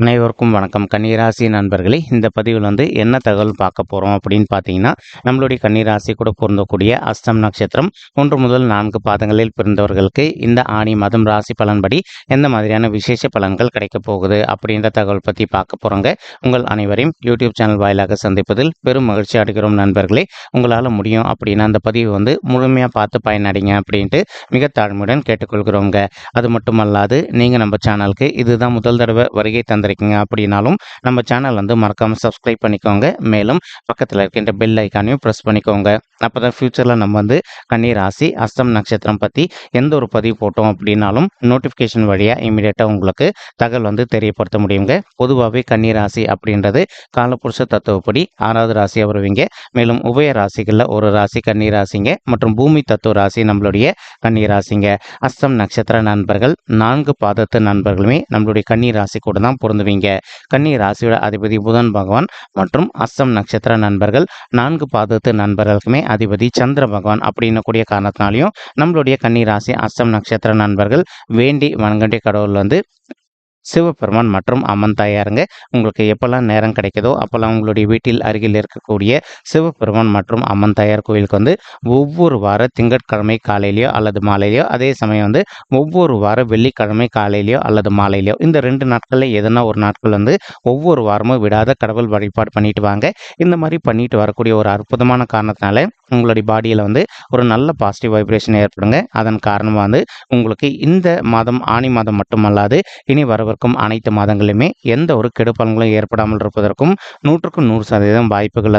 அனைவருக்கும் வணக்கம். கன்னிராசி நண்பர்களே, இந்த பதிவில் என்ன தகவல் பார்க்க போகிறோம் அப்படின்னு பார்த்தீங்கன்னா, நம்மளுடைய கன்னிராசி கூட பொருந்தக்கூடிய அஸ்தம் நட்சத்திரம் 1 முதல் 4 பாதங்களில் பிறந்தவர்களுக்கு இந்த ஆணி மாதம் ராசி பலன்படி எந்த மாதிரியான விசேஷ பலன்கள் கிடைக்க போகுது அப்படின்ற தகவல் பற்றி பார்க்க போகிறோங்க. உங்கள் அனைவரையும் யூடியூப் சேனல் வாயிலாக சந்திப்பதில் பெரும் மகிழ்ச்சி அடைகிறோம் நண்பர்களே. உங்களால் முடியும் அப்படின்னா அந்த பதிவு முழுமையாக பார்த்து பயனடைங்க அப்படின்ட்டு மிக தாழ்மையுடன் கேட்டுக்கொள்கிறோங்க. அது மட்டுமல்லாது நீங்கள் நம்ம சேனலுக்கு இதுதான் முதல் தடவை வருகை தந்திருக்கீங்க அப்படின்னாலும் நம்ம சேனல் மறக்காம சப்ஸ்கிரைப் பண்ணிக்கோங்க. மேலும் பக்கத்தில் இருக்கின்ற பெல் ஐக்கானையும் ப்ரெஸ் பண்ணிக்கோங்க. அப்பதான் ஃபியூச்சரில் நம்ம கன்னி ராசி அஸ்தம் நட்சத்திரம் பற்றி எந்த ஒரு பதிவு போட்டோம் அப்படின்னாலும் நோட்டிஃபிகேஷன் வழியாக இமீடியட்டாக உங்களுக்கு தகவல் தெரியப்படுத்த முடியுங்க. பொதுவாகவே கன்னி ராசி அப்படின்றது காலபுருஷ தத்துவப்படி 6வது ராசியாக வருவீங்க. மேலும் உபய ராசிகளில் ஒரு ராசி கன்னி ராசிங்க மற்றும் பூமி தத்துவ ராசி நம்மளுடைய கன்னி ராசிங்க. அஸ்தம் நட்சத்திர நண்பர்கள் 4 பாதத்து நண்பர்களுமே நம்மளுடைய கன்னி ராசி கூட தான் பொருந்துவீங்க. கன்னி ராசியோட அதிபதி புதன் பகவான் மற்றும் அஸ்தம் நட்சத்திர நண்பர்கள் 4 பாதத்து நண்பர்களுக்குமே அதிபதி சந்திர பகவான் அப்படின்னு கூடிய காரணத்தினாலையும் நம்மளுடைய கன்னி ராசி அஸ்தம் நட்சத்திர நண்பர்கள் வேண்டி வணங்கண்டிய கடவுள் சிவபெருமான் மற்றும் அம்மன் தாயாருங்க. உங்களுக்கு எப்பெல்லாம் நேரம் கிடைக்குதோ அப்போல்லாம் உங்களுடைய வீட்டில் அருகில் இருக்கக்கூடிய சிவபெருமான் மற்றும் அம்மன் தாயார் கோயிலுக்கு ஒவ்வொரு வார திங்கட்கிழமை காலையிலையோ அல்லது மாலையிலையோ, அதே சமயம் ஒவ்வொரு வார வெள்ளிக்கிழமை காலையிலையோ அல்லது மாலையிலையோ, இந்த 2 நாட்களில் எதனா ஒரு நாட்கள் ஒவ்வொரு வாரமும் விடாத கடவுள் வழிபாடு பண்ணிட்டு வாங்க. இந்த மாதிரி பண்ணிட்டு வரக்கூடிய ஒரு அற்புதமான காரணத்தினால உங்களுடைய பாடியில் ஒரு நல்ல பாசிட்டிவ் வைப்ரேஷன் ஏற்படுங்க. அதன் காரணமாக உங்களுக்கு இந்த மாதம் ஆணி மாதம் மட்டுமல்லாது இனி வரவிருக்கும் அனைத்து மாதங்களிலுமே எந்த ஒரு கெடு பலன்களும் ஏற்படாமல் இருப்பதற்கும் 100க்கு 100% வாய்ப்புகள்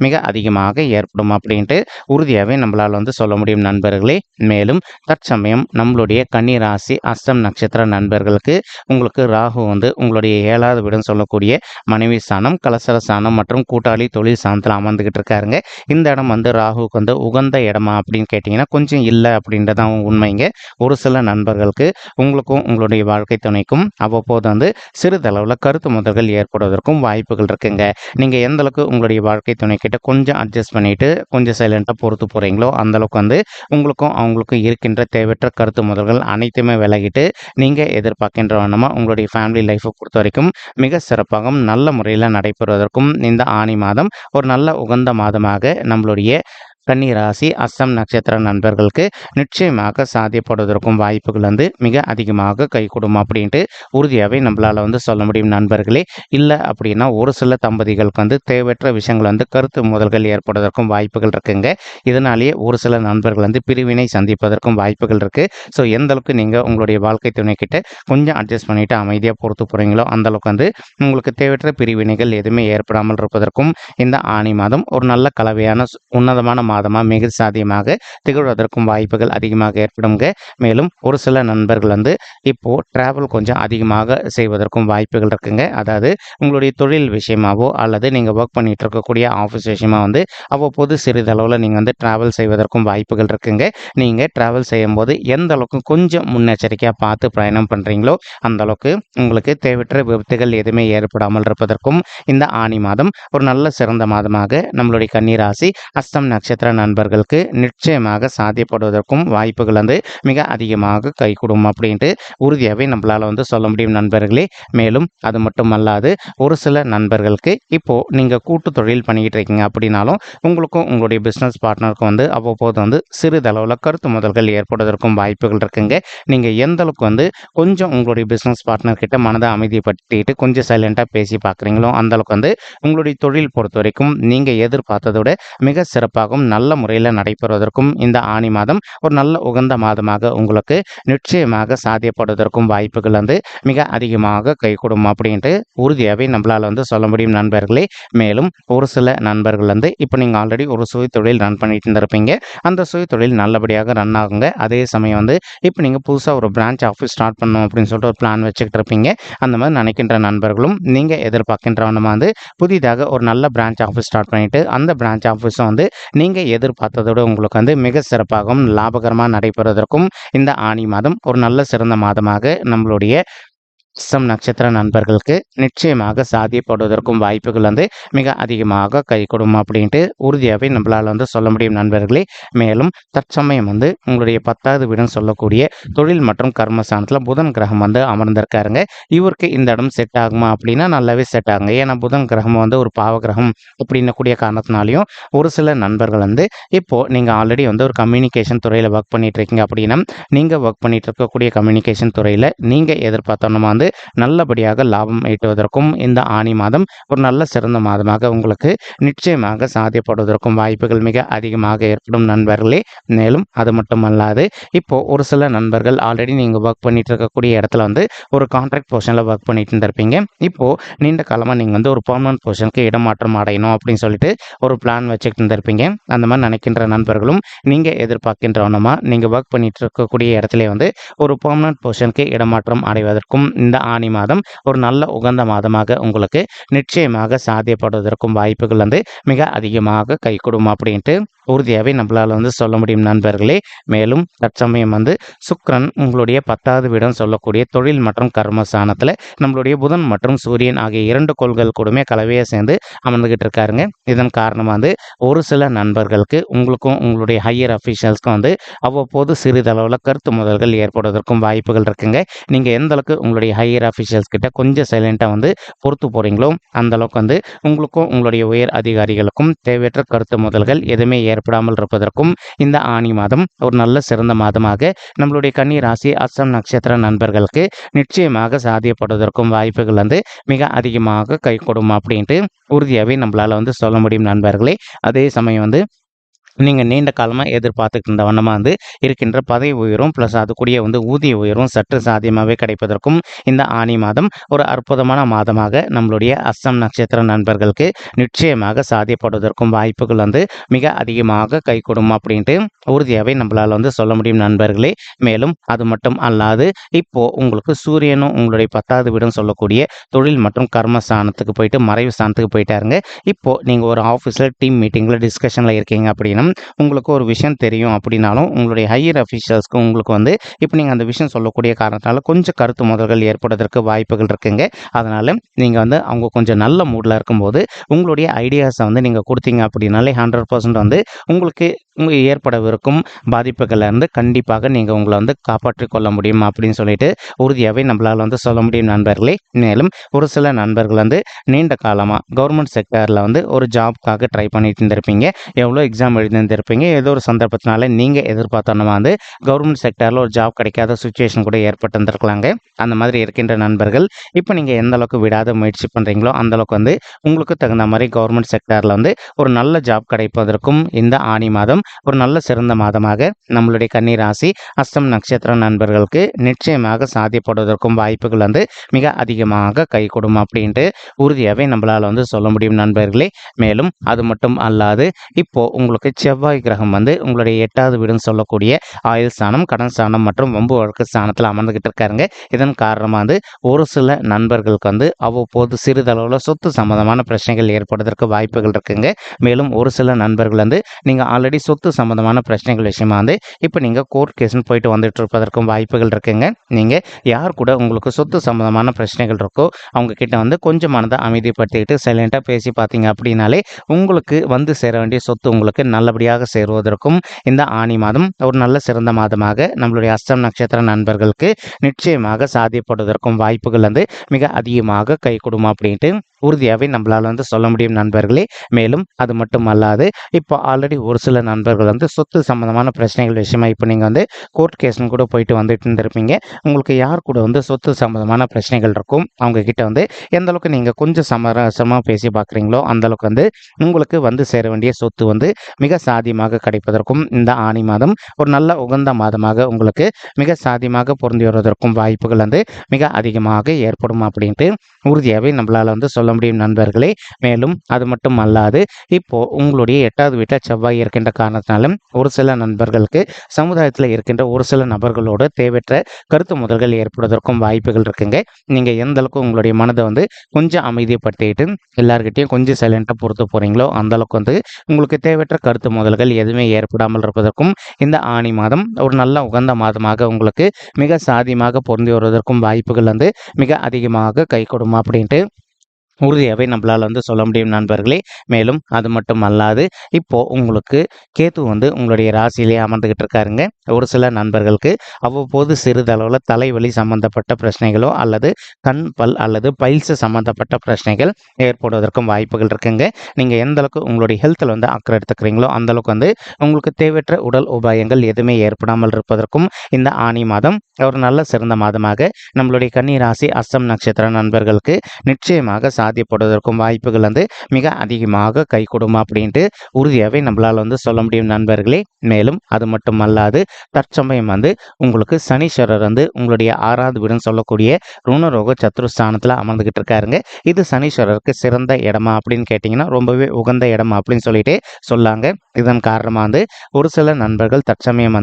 மிக அதிகமாக ஏற்படும் அப்படின்ட்டு உறுதியாகவே நம்மளால் சொல்ல முடியும் நண்பர்களே. மேலும் தற்சமயம் நம்மளுடைய கன்னி ராசி அஸ்தம் நட்சத்திர நண்பர்களுக்கு உங்களுக்கு ராகு உங்களுடைய 7வது வீடுன்னு சொல்லக்கூடிய மனைவி ஸ்தானம், கலசர ஸ்தானம் மற்றும் கூட்டாளி தொழில் ஸ்தானத்தில் அமர்ந்துகிட்டு இருக்காருங்க. இந்த இடம் ராகுவுக்கு உகந்த இடமா அப்படின்னு கேட்டிங்கன்னா கொஞ்சம் இல்லை அப்படின்றதான் உண்மைங்க. ஒரு சில நண்பர்களுக்கு உங்களுக்கும் உங்களுடைய வாழ்க்கை துணைக்கும் அவ்வப்போது சிறிதளவில் கருத்து முதல்கள் ஏற்படுவதற்கும் வாய்ப்புகள் இருக்குங்க. நீங்கள் எந்த அளவுக்கு உங்களுடைய வாழ்க்கை துணை கிட்ட கொஞ்சம் அட்ஜஸ்ட் பண்ணிட்டு கொஞ்சம் சைலண்டாக பொறுத்து போகிறீங்களோ அந்தளவுக்கு உங்களுக்கும் அவங்களுக்கும் இருக்கின்ற தேவையற்ற கருத்து முதல்கள் அனைத்துமே விலகிட்டு நீங்கள் எதிர்பார்க்கின்ற வண்ணமாக உங்களுடைய ஃபேமிலி லைஃப்பை பொறுத்த வரைக்கும் மிக சிறப்பாகவும் நல்ல முறையில் நடைபெறுவதற்கும் இந்த ஆணி மாதம் ஒரு நல்ல உகந்த மாதமாக நம்மளுடைய கன்னி ராசி அஸ்தம் நட்சத்திர நண்பர்களுக்கு நிச்சயமாக சாத்தியப்படுவதற்கும் வாய்ப்புகள் மிக அதிகமாக கைகூடும் அப்படின்ட்டு உறுதியாகவே நம்மளால் சொல்ல முடியும் நண்பர்களே. இல்லை அப்படின்னா ஒரு சில தம்பதிகளுக்கு தேவையற்ற விஷயங்கள் கருத்து முதல்கள் ஏற்படுவதற்கும் வாய்ப்புகள் இருக்குங்க. இதனாலேயே ஒரு சில நண்பர்கள் பிரிவினை சந்திப்பதற்கும் வாய்ப்புகள் இருக்குது. ஸோ எந்த அளவுக்கு நீங்கள் உங்களுடைய வாழ்க்கை துணை கிட்ட கொஞ்சம் அட்ஜஸ்ட் பண்ணிவிட்டு அமைதியாக பொறுத்து போகிறீங்களோ அந்தளவுக்கு உங்களுக்கு தேவையற்ற பிரிவினைகள் எதுவுமே ஏற்படாமல் இருப்பதற்கும் இந்த ஆணி மாதம் ஒரு நல்ல கலவையான உன்னதமான மாதமாக மிக சாத்தியமாக திகழ்வதற்கும் வாய்ப்புகள் அதிகமாக ஏற்படுங்க. மேலும் ஒரு சில நண்பர்கள் இப்போ டிராவல் கொஞ்சம் அதிகமாக செய்வதற்கும் வாய்ப்புகள் இருக்குங்க. அதாவது உங்களுடைய தொழில் விஷயமாவோ அல்லது நீங்கள் ஒர்க் பண்ணிட்டு இருக்கக்கூடிய ஆஃபீஸ் விஷயமா அவ்வப்போது சிறிதளவில் நீங்கள் டிராவல் செய்வதற்கும் வாய்ப்புகள் இருக்குங்க. நீங்கள் டிராவல் செய்யும்போது எந்த அளவுக்கு கொஞ்சம் முன்னெச்சரிக்கையாக பார்த்து பிரயாணம் பண்ணுறீங்களோ அந்த அளவுக்கு உங்களுக்கு தேவையற்ற விபத்துகள் எதுவுமே ஏற்படாமல் இருப்பதற்கும் இந்த ஆணி மாதம் ஒரு நல்ல சிறந்த மாதமாக நம்மளுடைய கன்னி ராசி அஸ்தம் நட்சத்திர நண்பர்களுக்கு நிச்சயமாக சாத்தியப்படுவதற்கும் வாய்ப்புகள் மிக அதிகமாக கைகூடும் அப்படின்ட்டு உறுதியாகவே நம்மளால் சொல்ல முடியும் நண்பர்களே. மேலும் அது மட்டுமல்லாது ஒரு சில நண்பர்களுக்கு இப்போ நீங்கள் கூட்டு தொழில் பண்ணிக்கிட்டு இருக்கீங்க அப்படின்னாலும் உங்களுக்கும் உங்களுடைய பிஸ்னஸ் பார்ட்னருக்கும் அவ்வப்போது சிறிதளவில் கருத்து முதல்கள் ஏற்படுவதற்கும் வாய்ப்புகள் இருக்குங்க. நீங்கள் எந்த அளவுக்கு கொஞ்சம் உங்களுடைய பிஸ்னஸ் பார்ட்னர் கிட்ட மனதை அமைதிப்படுத்திட்டு கொஞ்சம் சைலண்டாக பேசி பார்க்குறீங்களோ அந்த அளவுக்கு உங்களுடைய தொழில் பொறுத்த வரைக்கும் நீங்கள் எதிர்பார்த்ததோட மிக சிறப்பாகவும் நல்ல முறையில் நடைபெறுவதற்கும் இந்த ஆணி மாதம் ஒரு நல்ல உகந்த மாதமாக உங்களுக்கு நிச்சயமாக சாத்தியப்படுவதற்கும் வாய்ப்புகள் மிக அதிகமாக கைகூடும் அப்படின்ட்டு உறுதியாகவே நம்மளால் சொல்ல முடியும் நண்பர்களே. மேலும் ஒரு சில நண்பர்கள் இப்போ நீங்கள் ஆல்ரெடி ஒரு சுய தொழில் ரன் பண்ணிட்டு இருந்திருப்பீங்க. அந்த சுய தொழில் நல்லபடியாக ரன் ஆகுங்க. அதே சமயம் இப்போ நீங்கள் புதுசாக ஒரு பிரான்ச் ஆஃபீஸ் ஸ்டார்ட் பண்ணணும் அப்படின்னு சொல்லிட்டு ஒரு பிளான் வச்சுக்கிட்டு இருப்பீங்க. அந்த மாதிரி நினைக்கின்ற நண்பர்களும் நீங்கள் எதிர்பார்க்கின்றவனமாக புதிதாக ஒரு நல்ல பிரான்ச் ஆஃபீஸ் ஸ்டார்ட் பண்ணிட்டு அந்த பிரான்ச் ஆஃபீஸும் நீங்கள் எதிர்பார்த்ததோடு உங்களுக்கு மிக சிறப்பாகவும் லாபகரமாக நடைபெறுவதற்கும் இந்த ஆணி மாதம் ஒரு நல்ல சிறந்த மாதமாக நம்மளுடைய அஸ்தம் நட்சத்திர நண்பர்களுக்கு நிச்சயமாக சாத்தியப்படுவதற்கும் வாய்ப்புகள் வந்து மிக அதிகமாக கைகூடும் அப்படின்ட்டு உறுதியாகவே நம்மளால் வந்து சொல்ல முடியும் நண்பர்களே. மேலும் தற்சமயம் வந்து உங்களுடைய 10வது வீடுன்னு சொல்லக்கூடிய தொழில் மற்றும் கர்மஸ்தானத்தில் புதன் கிரகம் வந்து அமர்ந்திருக்காருங்க. இவருக்கு இந்த இடம் செட் ஆகுமா அப்படின்னா நல்லாவே செட் ஆகுங்க. ஏன்னா புதன் கிரகம் வந்து ஒரு பாவ கிரகம் அப்படின்னக்கூடிய காரணத்தினாலையும் ஒரு சில நண்பர்கள் வந்து இப்போ நீங்கள் ஆல்ரெடி வந்து ஒரு கம்யூனிகேஷன் துறையில் ஒர்க் பண்ணிட்டு இருக்கீங்க அப்படின்னா நீங்கள் ஒர்க் பண்ணிட்டு இருக்கக்கூடிய கம்யூனிகேஷன் துறையில் நீங்கள் எதிர்பார்த்தோன்னா வந்து நல்லபடியாக லாபம் ஈட்டுவதற்கும் இந்த ஆனி மாதம் ஒரு நல்ல சிறந்த மாதமாக உங்களுக்கு நிச்சயமாக சாத்தியப்படுவதற்கும் வாய்ப்புகள் மிக அதிகமாக ஏற்படும் நண்பர்களே. மேலும் அது மட்டுமல்லாது இப்போ ஒரு சில நண்பர்கள் ஆல்ரெடி நீங்கள் ஒர்க் பண்ணிட்டு இருக்கக்கூடிய இடத்துல வந்து ஒரு கான்ட்ராக்ட் பொசிஷனில் ஒர்க் பண்ணிட்டு இருந்திருப்பீங்க. இப்போ நீண்ட காலமாக நீங்கள் வந்து ஒரு பெர்மனன்ட் பொசிஷனுக்கு இடமாற்றம் அடையணும் அப்படின்னு சொல்லிட்டு ஒரு பிளான் வச்சுக்கிட்டு இருந்திருப்பீங்க. அந்த மாதிரி நினைக்கின்ற நண்பர்களும் நீங்கள் எதிர்பார்க்கின்றவனமா நீங்கள் ஒர்க் பண்ணிட்டு இருக்கக்கூடிய இடத்துல வந்து ஒரு பெர்மனன்ட் பொசிஷனுக்கு இடமாற்றம் அடைவதற்கும் இந்த ஆனி மாதம் ஒரு நல்ல உகந்த மாதமாக உங்களுக்கு நிச்சயமாக சாத்தியப்படுவதற்கும் வாய்ப்புகள் வந்து மிக அதிகமாக கைகூடும் அப்படின்ட்டு உறுதியாகவே நம்மளால் வந்து சொல்ல முடியும் நண்பர்களே. மேலும் தற்சமயம் வந்து சுக்கிரன் உங்களுடைய 10வது வீடம் சொல்லக்கூடிய தொழில் மற்றும் கர்மஸ்தானத்தில் நம்மளுடைய புதன் மற்றும் சூரியன் ஆகிய 2 கோள்கள் கூடமே கலவையாக சேர்ந்து அமர்ந்துகிட்டு இருக்காருங்க. இதன் காரணமாக வந்து ஒரு சில நண்பர்களுக்கு உங்களுக்கும் உங்களுடைய ஹையர் அஃபீஷியல்ஸ்க்கும் வந்து அவ்வப்போது சிறிதளவில் கருத்து மோதல்கள் ஏற்படுவதற்கும் வாய்ப்புகள் இருக்குங்க. நீங்கள் எந்த அளவுக்கு உங்களுடைய ஹையர் அஃபீஷியல்ஸ் கிட்ட கொஞ்சம் சைலண்டாக வந்து பொறுத்து போகிறீங்களோ அந்த அளவுக்கு வந்து உங்களுக்கும் உங்களுடைய உயர் அதிகாரிகளுக்கும் தேவையற்ற கருத்து மோதல்கள் எதுவுமே ஏற்படாமல் இருப்பதற்கும் இந்த ஆனி மாதம் ஒரு நல்ல சிறந்த மாதமாக நம்மளுடைய கன்னி ராசி அஸ்தம் நட்சத்திர நண்பர்களுக்கு நிச்சயமாக சாத்தியப்படுவதற்கும் வாய்ப்புகள் வந்து மிக அதிகமாக கைகூடும் அப்படின்ட்டு உறுதியாகவே நம்மளால் வந்து சொல்ல முடியும் நண்பர்களே. அதே சமயம் வந்து நீங்கள் நீண்ட காலமாக எதிர்பார்த்துட்டு இருந்த வண்ணமாக வந்து இருக்கின்ற பதவி உயரும் ப்ளஸ் அது கூடிய வந்து ஊதிய உயரும் சற்று சாத்தியமாகவே கிடைப்பதற்கும் இந்த ஆனி மாதம் ஒரு அற்புதமான மாதமாக நம்மளுடைய அஸ்தம் நட்சத்திர நண்பர்களுக்கு நிச்சயமாக சாத்தியப்படுவதற்கும் வாய்ப்புகள் வந்து மிக அதிகமாக கைகூடும் அப்படின்ட்டு உறுதியாகவே நம்மளால் வந்து சொல்ல முடியும் நண்பர்களே. மேலும் அது மட்டும் அல்லாது இப்போ உங்களுக்கு சூரியனும் உங்களுடைய 10வது வீடும் சொல்லக்கூடிய தொழில் மற்றும் கர்மஸ்தானத்துக்கு போயிட்டு மறைவு ஸ்தானத்துக்கு போயிட்டாருங்க. இப்போ நீங்கள் ஒரு ஆஃபீஸில் டீம் மீட்டிங்கில் டிஸ்கஷனில் இருக்கீங்க அப்படின்னா உங்களுக்கு ஒரு விஷயம் தெரியும் அப்படின்னாலும் உங்களுடைய ஹையர் அஃபீஷியல்ஸ்க்கு உங்களுக்கு வந்து இப்போ நீங்கள் அந்த விஷயம் சொல்லக்கூடிய காரணத்தால் கொஞ்சம் கருத்து மோதல்கள் ஏற்படுவதற்கு வாய்ப்புகள் இருக்குங்க. அதனால் நீங்கள் வந்து அவங்க கொஞ்சம் நல்ல மூடில் இருக்கும்போது உங்களுடைய ஐடியாஸை வந்து நீங்கள் கொடுத்தீங்க அப்படின்னாலே 100% வந்து உங்களுக்கு ஏற்படவிருக்கும் பாதிப்புகளிலிருந்து கண்டிப்பாக நீங்கள் உங்களை வந்து காப்பாற்றிக் கொள்ள முடியும் அப்படின்னு சொல்லிட்டு உறுதியாகவே நம்மளால் வந்து சொல்ல முடியும் நண்பர்களே. மேலும் ஒரு சில நண்பர்கள் வந்து நீண்ட காலமாக கவர்மெண்ட் செக்டரில் வந்து ஒரு ஜாப்காக ட்ரை பண்ணிட்டு இருந்திருப்பீங்க. எவ்வளோ எக்ஸாம் எழுதிருந்திருப்பீங்க. ஏதோ ஒரு சந்தர்ப்பத்தினால நீங்கள் எதிர்பார்த்தோன்னா வந்து கவர்மெண்ட் செக்டரில் ஒரு ஜாப் கிடைக்காத சுச்சுவேஷன் கூட ஏற்பட்டு இருந்திருக்கலாங்க. அந்த மாதிரி இருக்கின்ற நண்பர்கள் இப்போ நீங்கள் எந்த அளவுக்கு விடாத முயற்சி பண்ணுறீங்களோ அந்தளவுக்கு வந்து உங்களுக்கு தகுந்த மாதிரி கவர்மெண்ட் செக்டரில் வந்து ஒரு நல்ல ஜாப் கிடைப்பதற்கும் இந்த ஆனி மாதம் ஒரு நல்ல சிறந்த மாதமாக நம்மளுடைய கன்னி ராசி அஸ்தம் நட்சத்திர நண்பர்களுக்கு நிச்சயமாக சாத்தியப்படுவதற்கும் வாய்ப்புகள் வந்து மிக அதிகமாக கைகூடும் அப்படின்ட்டு உறுதியாகவே நம்மளால் வந்து சொல்ல முடியும் நண்பர்களே. மேலும் அது மட்டும் அல்லாது இப்போ உங்களுக்கு செவ்வாய் கிரகம் வந்து உங்களுடைய 8வது வீடுன்னு சொல்லக்கூடிய ஆயுள் ஸ்தானம், கடன் ஸ்தானம் மற்றும் வம்பு வழக்கு ஸ்தானத்தில் அமர்ந்துகிட்டு இருக்காருங்க. இதன் காரணமாக வந்து ஒரு சில நண்பர்களுக்கு வந்து அவ்வப்போது சிறிதளவில் சொத்து சம்பந்தமான பிரச்சனைகள் ஏற்படுவதற்கு வாய்ப்புகள் இருக்குங்க. மேலும் ஒரு சில நண்பர்கள் வந்து நீங்கள் ஆல்ரெடி சொத்து சம்பந்தமான பிரச்சனைகள் விஷயமா வந்து இப்போ நீங்கள் கோர்ட் கேஸ்ன்னு போயிட்டு வந்துட்டு இருப்பதற்கும் வாய்ப்புகள் இருக்குங்க. நீங்கள் யார் கூட உங்களுக்கு சொத்து சம்பந்தமான பிரச்சனைகள் இருக்கோ அவங்க கிட்ட வந்து கொஞ்சம் மனதை அமைதிப்படுத்திக்கிட்டு சைலண்டாக பேசி பார்த்தீங்க அப்படின்னாலே உங்களுக்கு வந்து சேர வேண்டிய சொத்து உங்களுக்கு நல்லபடியாக சேருவதற்கும் இந்த ஆனி மாதம் ஒரு நல்ல சிறந்த மாதமாக நம்மளுடைய அஸ்தம் நட்சத்திர நண்பர்களுக்கு நிச்சயமாக சாத்தியப்படுவதற்கும் வாய்ப்புகள் வந்து மிக அதிகமாக கைகூடும் அப்படின்ட்டு உறுதியாகவே நம்மளால் வந்து சொல்ல முடியும் நண்பர்களே. மேலும் அது மட்டும் அல்லாது இப்போ ஆல்ரெடி ஒரு சில நண்பர்கள் வந்து சொத்து சம்பந்தமான பிரச்சனைகள் விஷயமா இப்போ நீங்கள் வந்து கோர்ட் கேஸ்னு கூட போயிட்டு வந்துட்டு இருந்திருப்பீங்க. உங்களுக்கு யார் கூட வந்து சொத்து சம்பந்தமான பிரச்சனைகள் இருக்கும் அவங்க கிட்ட வந்து எந்த அளவுக்கு நீங்கள் கொஞ்சம் சமரசமாக பேசி பார்க்குறீங்களோ அந்தளவுக்கு வந்து உங்களுக்கு வந்து சேர வேண்டிய சொத்து வந்து மிக சாத்தியமாக கிடைப்பதற்கும் இந்த ஆனி மாதம் ஒரு நல்ல உகந்த மாதமாக உங்களுக்கு மிக சாத்தியமாக பொருந்தி வருவதற்கும் வாய்ப்புகள் வந்து மிக அதிகமாக ஏற்படும் அப்படின்ட்டு உறுதியாகவே நம்மளால் வந்து சொல்ல சொல்ல முடியும் நண்பர்களே. மேலும் அது மட்டும் அல்லாது இப்போ உங்களுடைய 8வது வீட்டில் செவ்வாய் இருக்கின்ற காரணத்தினாலும் ஒரு சில நண்பர்களுக்கு சமுதாயத்தில் இருக்கின்ற ஒரு சில நபர்களோட தேவையற்ற கருத்து முதல்கள் ஏற்படுவதற்கும் வாய்ப்புகள் இருக்குங்க. நீங்க எந்த அளவுக்கு உங்களுடைய மனதை கொஞ்சம் அமைதிப்படுத்திட்டு எல்லார்கிட்டையும் கொஞ்சம் சைலண்டாக பொறுத்து போறீங்களோ அந்த அளவுக்கு உங்களுக்கு தேவையற்ற கருத்து முதல்கள் எதுவுமே ஏற்படாமல் இருப்பதற்கும் இந்த ஆணி மாதம் ஒரு நல்ல உகந்த மாதமாக உங்களுக்கு மிக சாதியமாக பொருந்தி வருவதற்கும் வாய்ப்புகள் மிக அதிகமாக கை கொடுமா அப்படின்ட்டு உறுதியாகவே நம்மளால் சொல்ல முடியும் நண்பர்களே. மேலும் அது மட்டும் அல்லாது இப்போ உங்களுக்கு கேத்து உங்களுடைய ராசியிலே அமர்ந்துகிட்டு இருக்காருங்க. ஒரு சில நண்பர்களுக்கு அவ்வப்போது சிறிதளவில் தலைவலி சம்பந்தப்பட்ட பிரச்சனைகளோ அல்லது கண் பல் அல்லது பைல்ஸ் சம்பந்தப்பட்ட பிரச்சனைகள் ஏற்படுவதற்கும் வாய்ப்புகள் இருக்குங்க. நீங்கள் எந்த அளவுக்கு உங்களுடைய ஹெல்த்தில் அக்கறை எடுத்துக்கிறீங்களோ அந்த அளவுக்கு உங்களுக்கு தேவையற்ற உடல் உபாயங்கள் எதுவுமே ஏற்படாமல் இருப்பதற்கும் இந்த ஆணி மாதம் ஒரு நல்ல சிறந்த மாதமாக நம்மளுடைய கன்னி ராசி அஸ்தம் நட்சத்திர நண்பர்களுக்கு நிச்சயமாக சாத்தியப்படுவதற்கும் வாய்ப்புகள் மிக அதிகமாக கை கொடுமா அப்படின்ட்டு உறுதியாகவே நம்மளால் சொல்ல முடியும் நண்பர்களே. மேலும் அது மட்டும் அல்லாது தற்சமயம் உங்களுக்கு சனீஸ்வரர் உங்களுடைய 6வது வீடுன்னு சொல்லக்கூடிய ருணரோக சத்ருஸ்தானத்தில் அமர்ந்துகிட்டு இருக்காருங்க. இது சனீஸ்வரருக்கு சிறந்த இடமா அப்படின்னு கேட்டிங்கன்னா ரொம்பவே உகந்த இடமா அப்படின்னு சொல்லிட்டு சொல்லாங்க. இதன் காரணமாக ஒரு சில நண்பர்கள் தற்சமயம்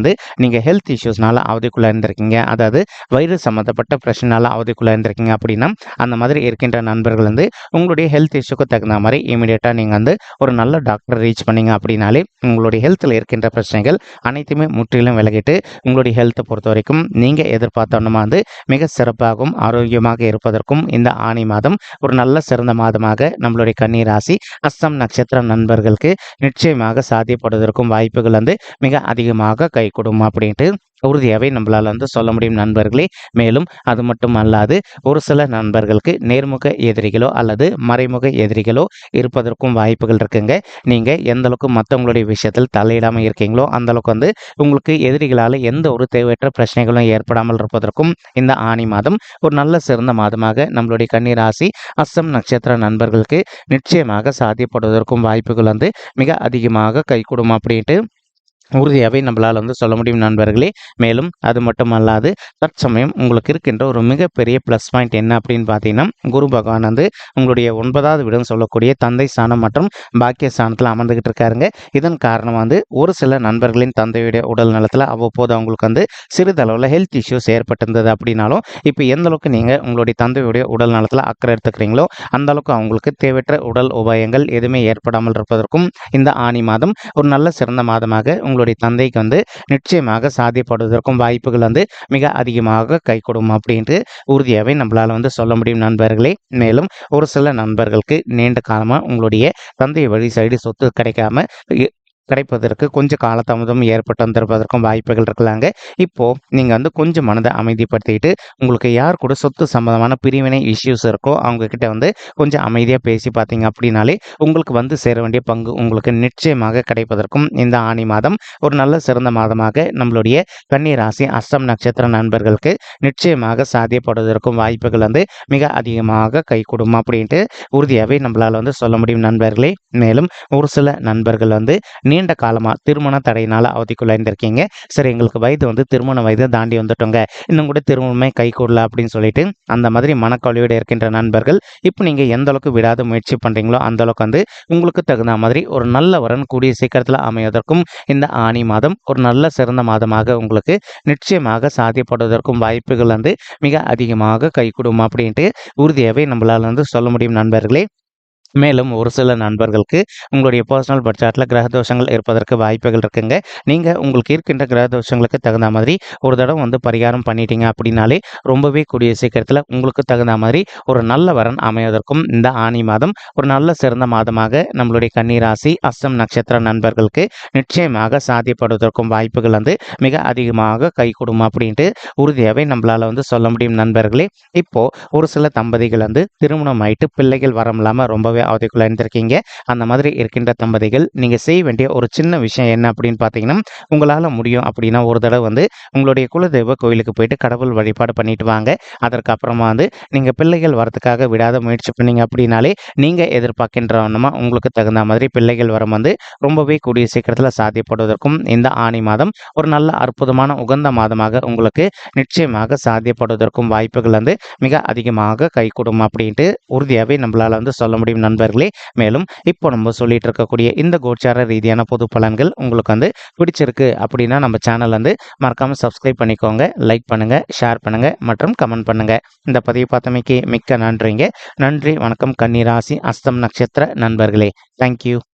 நீங்கள் ஹெல்த் இஷ்யூஸ்னால அவதிக்குள்ளே இருந்திருக்கீங்க, அதாவது வயிறு சம்மந்தப்பட்ட பிரச்சனைனால அவதிக்குள்ளே இருந்திருக்கீங்க அப்படின்னா அந்த மாதிரி இருக்கின்ற நண்பர்கள் உங்களுடைய ஹெல்த் இஷ்யூக்கு தகுந்த மாதிரி இமீடியட்டாக நீங்கள் ஒரு நல்ல டாக்டர் ரீச் பண்ணீங்க அப்படின்னாலே உங்களுடைய ஹெல்த்தில் இருக்கின்ற பிரச்சனைகள் அனைத்துமே முற்றிலும் விலகிட்டு உங்களுடைய ஹெல்த்தை பொறுத்த வரைக்கும் நீங்கள் எதிர்பார்த்தோன்னா மிக சிறப்பாகவும் ஆரோக்கியமாக இருப்பதற்கும் இந்த ஆணி மாதம் ஒரு நல்ல சிறந்த மாதமாக நம்மளுடைய கன்னி ராசி அஸ்தம் நட்சத்திர நண்பர்களுக்கு நிச்சயமாக சாத்தியப்படுவதற்கும் வாய்ப்புகள் மிக அதிகமாக கை கொடுக்கும் அப்படின்ட்டு உறுதியாகவே நம்மளால் சொல்ல முடியும் நண்பர்களே. மேலும் அது மட்டும் அல்லாது ஒரு சில நண்பர்களுக்கு நேர்முக எதிரிகளோ அல்லது மறைமுக எதிரிகளோ இருப்பதற்கும் வாய்ப்புகள் இருக்குங்க. நீங்கள் எந்த அளவுக்கு மற்றவங்களுடைய விஷயத்தில் தலையிடாமல் இருக்கீங்களோ அந்த அளவுக்கு உங்களுக்கு எதிரிகளால் எந்த ஒரு தேவையற்ற பிரச்சனைகளும் ஏற்படாமல் இருப்பதற்கும் இந்த ஆணி மாதம் ஒரு நல்ல சிறந்த மாதமாக நம்மளுடைய கன்னி ராசி அஸ்தம் நட்சத்திர நண்பர்களுக்கு நிச்சயமாக சாத்தியப்படுவதற்கும் வாய்ப்புகள் மிக அதிகமாக கை கொடுக்கும் அப்படின்ட்டு உறுதியாகவே நம்மளால் சொல்ல முடியும் நண்பர்களே. மேலும் அது மட்டும் அல்லாது தற்சமயம் உங்களுக்கு இருக்கின்ற ஒரு மிகப்பெரிய ப்ளஸ் பாயிண்ட் என்ன அப்படின்னு பார்த்தீங்கன்னா குரு பகவான் உங்களுடைய 9வது வீடுன்னு சொல்லக்கூடிய தந்தை ஸ்தானம் மற்றும் பாக்கிய ஸ்தானத்தில் அமர்ந்துகிட்டு இருக்காருங்க. இதன் காரணமாக ஒரு சில நண்பர்களின் தந்தையுடைய உடல் நலத்தில் அவ்வப்போது அவங்களுக்கு சிறிதளவில் ஹெல்த் இஷ்யூஸ் ஏற்பட்டிருந்தது அப்படின்னாலும் இப்போ எந்த அளவுக்கு நீங்கள் உங்களுடைய தந்தையுடைய உடல் நலத்தில் அக்கறை எடுத்துக்கிறீங்களோ அந்த அளவுக்கு அவங்களுக்கு தேவையற்ற உடல் உபாயங்கள் எதுவுமே ஏற்படாமல் இருப்பதற்கும் இந்த ஆணி மாதம் ஒரு நல்ல சிறந்த மாதமாக உங்களுடைய தந்தைக்கு நிச்சயமாக சாத்தியப்படுவதற்கும் வாய்ப்புகள் மிக அதிகமாக கை கொடுக்கும் அப்படின்ட்டு உறுதியாகவே நம்மளால் சொல்ல முடியும் நண்பர்களே. மேலும் ஒரு சில நண்பர்களுக்கு நீண்ட காலமாக உங்களுடைய தந்தை வழி சைடு சொத்து கிடைப்பதற்கு கொஞ்சம் காலதாமதம் ஏற்பட்டு வந்திருப்பதற்கும் வாய்ப்புகள் இருக்கலாங்க. இப்போது நீங்கள் கொஞ்சம் மனதை அமைதிப்படுத்திட்டு உங்களுக்கு யார் கூட சொத்து சம்பந்தமான பிரிவினை இஷ்யூஸ் இருக்கோ அவங்கக்கிட்ட கொஞ்சம் அமைதியாக பேசி பார்த்தீங்க அப்படின்னாலே உங்களுக்கு சேர வேண்டிய பங்கு உங்களுக்கு நிச்சயமாக கிடைப்பதற்கும் இந்த ஆணி மாதம் ஒரு நல்ல சிறந்த மாதமாக நம்மளுடைய கன்னி ராசி அஸ்தம் நட்சத்திர நண்பர்களுக்கு நிச்சயமாக சாத்தியப்படுவதற்கும் வாய்ப்புகள் மிக அதிகமாக கை கொடுக்கும் அப்படின்ட்டு உறுதியாகவே நம்மளால் சொல்ல முடியும் நண்பர்களே. மேலும் ஒரு சில நண்பர்கள் நீண்ட காலமாக திருமண தடையினால் அவதிக்குள்ளாயிருந்திருக்கீங்க. சரி, எங்களுக்கு வயது திருமண வயதை தாண்டி வந்துட்டோங்க, இன்னும் கூட திருமணமே கை கூடல அப்படின்னு சொல்லிட்டு அந்த மாதிரி மனக்கவலையோடு இருக்கின்ற நண்பர்கள் இப்போ நீங்கள் எந்த அளவுக்கு விடாத முயற்சி பண்ணுறீங்களோ அந்த அளவுக்கு உங்களுக்கு தகுந்த மாதிரி ஒரு நல்ல வரன் கூடிய சீக்கிரத்தில் அமைவதற்கும் இந்த ஆணி மாதம் ஒரு நல்ல சிறந்த மாதமாக உங்களுக்கு நிச்சயமாக சாத்தியப்படுவதற்கும் வாய்ப்புகள் மிக அதிகமாக கை கொடுக்கும் அப்படின்ட்டு உறுதியாகவே நம்மளால் சொல்ல முடியும் நண்பர்களே. மேலும் ஒரு சில நண்பர்களுக்கு உங்களுடைய பர்சனல் பட்ஜெட்டில் கிரக தோஷங்கள் இருப்பதற்கு வாய்ப்புகள் இருக்குங்க. நீங்கள் உங்களுக்கு இருக்கின்ற கிரக தோஷங்களுக்கு தகுந்த மாதிரி ஒரு தடவை பரிகாரம் பண்ணிட்டீங்க அப்படின்னாலே ரொம்பவே கூடிய சீக்கிரத்தில் உங்களுக்கு தகுந்த மாதிரி ஒரு நல்ல வரன் அமைவதற்கும் இந்த ஆணி மாதம் ஒரு நல்ல சிறந்த மாதமாக நம்மளுடைய கன்னி ராசி அஸ்தம் நட்சத்திர நண்பர்களுக்கு நிச்சயமாக சாத்தியப்படுவதற்கும் வாய்ப்புகள் மிக அதிகமாக கை கொடுக்கும் அப்படின்ட்டு உறுதியாகவே நம்மளால் சொல்ல முடியும் நண்பர்களே. இப்போது ஒரு சில தம்பதிகள் திருமணம் ஆயிட்டு பிள்ளைகள் வரம் இல்லாமல் ரொம்பவே அவதிக்குள்ள இருந்திருக்கீங்க. அந்த மாதிரி இருக்கின்ற தம்பதிகள் நீங்க செய்ய வேண்டிய ஒரு சின்ன விஷயம் என்ன அப்படின்னு பார்த்தீங்கன்னா, உங்களால முடியும் அப்படின்னா ஒரு தடவ வந்து உங்களுடைய குலதெய்வ கோயிலுக்கு போயிட்டு கடவுள் வழிபாடு பண்ணிட்டு வாங்க. அதற்கு அப்புறமா வந்து நீங்க பிள்ளைகள் வரதுக்காக விடாத முயற்சி பண்ணீங்க அப்படின்னாலே, நீங்க எதிர்பார்க்கின்ற வண்ணமா உங்களுக்கு தகுந்த மாதிரி பிள்ளைகள் வரம் வந்து ரொம்பவே கூடிய சீக்கிரத்தில சாத்தியப்படுவதற்கும் இந்த ஆனி மாதம் ஒரு நல்ல அற்புதமான உகந்த மாதமாக உங்களுக்கு நிச்சயமாக சாத்தியப்படுவதற்கும் வாய்ப்புகள் வந்து மிக அதிகமாக கைகூடும் அப்படின்ட்டு உறுதியாவே நம்மளால வந்து சொல்ல முடியும் நண்பர்களே. மேலும் இப்போ நம்ம சொல்லிட்டு இருக்கக்கூடிய இந்த கோச்சார ரீதியான பொது பலன்கள் உங்களுக்கு வந்து பிடிச்சிருக்கு அப்படின்னா நம்ம சேனல் வந்து மறக்காம சப்ஸ்கிரைப் பண்ணிக்கோங்க. லைக் பண்ணுங்க, ஷேர் பண்ணுங்க மற்றும் கமெண்ட் பண்ணுங்க. இந்த பதிவு பார்த்தமைக்கு மிக்க நன்றிங்க. நன்றி, வணக்கம். கன்னிராசி அஸ்தம் நட்சத்திர நண்பர்களே. தேங்க்யூ.